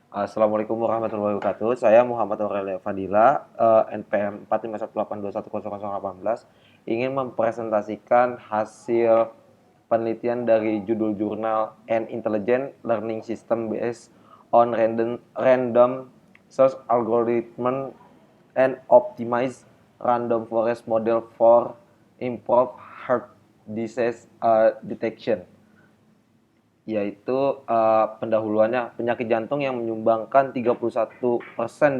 Assalamualaikum warahmatullahi wabarakatuh. Saya Muhammad Aurelia Fadila, NPM 4518210018, ingin mempresentasikan hasil penelitian dari judul jurnal An Intelligent Learning System Based on Random Source Algorithm and Optimized Random Forest Model for Improved Heart Disease Detection, yaitu pendahuluannya penyakit jantung yang menyumbangkan 31%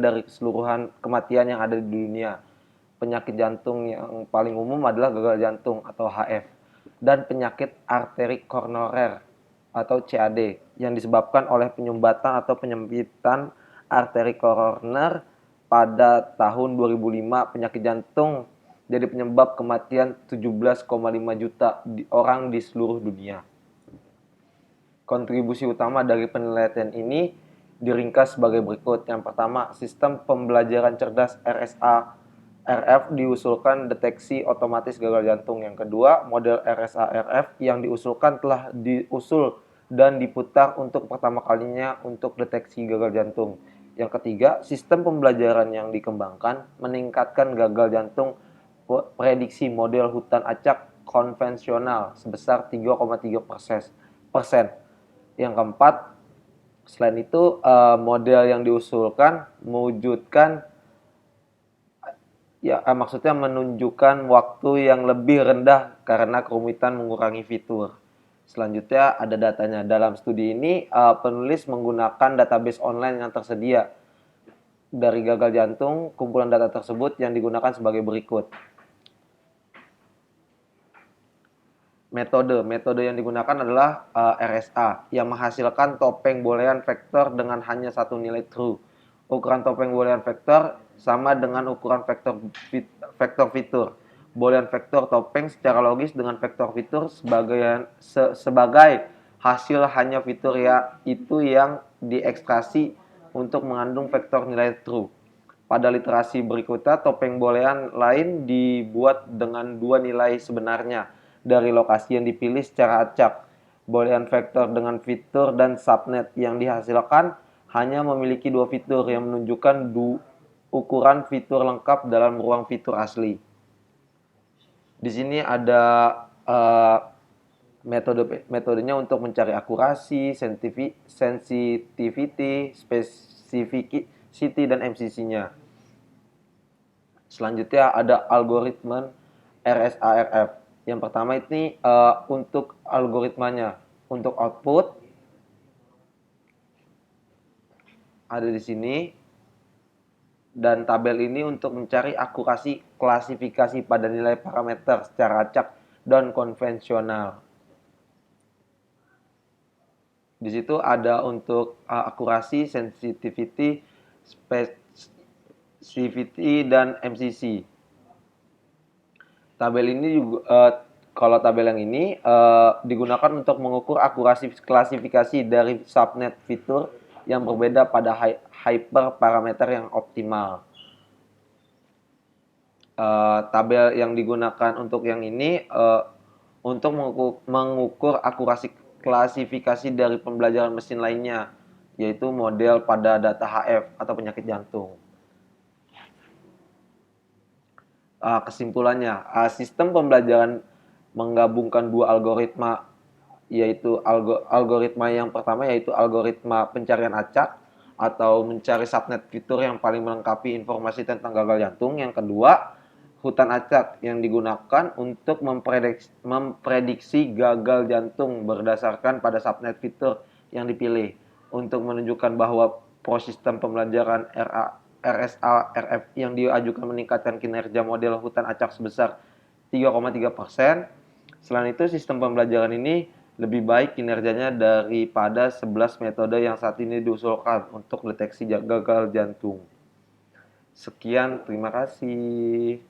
dari keseluruhan kematian yang ada di dunia. Penyakit jantung yang paling umum adalah gagal jantung atau HF dan penyakit arteri koroner atau CAD yang disebabkan oleh penyumbatan atau penyempitan arteri koroner. Pada tahun 2005 penyakit jantung jadi penyebab kematian 17,5 juta orang di seluruh dunia. Kontribusi utama dari penelitian ini diringkas sebagai berikut. Yang pertama, sistem pembelajaran cerdas RSA RF diusulkan deteksi otomatis gagal jantung. Yang kedua, model RSA RF yang diusulkan telah diusul dan diputar untuk pertama kalinya untuk deteksi gagal jantung. Yang ketiga, sistem pembelajaran yang dikembangkan meningkatkan gagal jantung prediksi model hutan acak konvensional sebesar 3,3%. Yang keempat, selain itu model yang diusulkan mewujudkan maksudnya menunjukkan waktu yang lebih rendah karena kerumitan mengurangi fitur. Selanjutnya ada datanya. Dalam studi ini penulis menggunakan database online yang tersedia dari gagal jantung. Kumpulan data tersebut yang digunakan sebagai berikut. Metode yang digunakan adalah RSA yang menghasilkan topeng boolean vektor dengan hanya satu nilai true. Ukuran topeng boolean vektor sama dengan ukuran vektor fitur. Boolean vektor topeng secara logis dengan vektor fitur sebagai hasil hanya fitur itu yang diekstraksi untuk mengandung vektor nilai true. Pada literasi berikutnya, topeng boolean lain dibuat dengan dua nilai sebenarnya dari lokasi yang dipilih secara acak. Boolean vektor dengan fitur dan subnet yang dihasilkan hanya memiliki dua fitur yang menunjukkan ukuran fitur lengkap dalam ruang fitur asli. Di sini ada metodenya untuk mencari akurasi, sensitivity, specificity, dan MCC-nya. Selanjutnya ada algoritma RSA-RF. Yang pertama ini untuk algoritmanya. Untuk output ada di sini, dan tabel ini untuk mencari akurasi klasifikasi pada nilai parameter secara acak dan konvensional. Di situ ada untuk akurasi, sensitivity, specificity, dan MCC. Tabel ini juga kalau tabel yang ini digunakan untuk mengukur akurasi klasifikasi dari subnet fitur yang berbeda pada hyperparameter yang optimal. Tabel yang digunakan untuk yang ini untuk mengukur akurasi klasifikasi dari pembelajaran mesin lainnya, yaitu model pada data HF atau penyakit jantung. Kesimpulannya, sistem pembelajaran menggabungkan dua algoritma, yaitu algoritma yang pertama yaitu algoritma pencarian acak atau mencari subnet fitur yang paling melengkapi informasi tentang gagal jantung. Yang kedua, hutan acak yang digunakan untuk memprediksi gagal jantung berdasarkan pada subnet fitur yang dipilih untuk menunjukkan bahwa prosistem pembelajaran RSA RF yang diajukan meningkatkan kinerja model hutan acak sebesar 3,3%. Selain itu, sistem pembelajaran ini lebih baik kinerjanya daripada 11 metode yang saat ini diusulkan untuk deteksi gagal jantung. Sekian, terima kasih.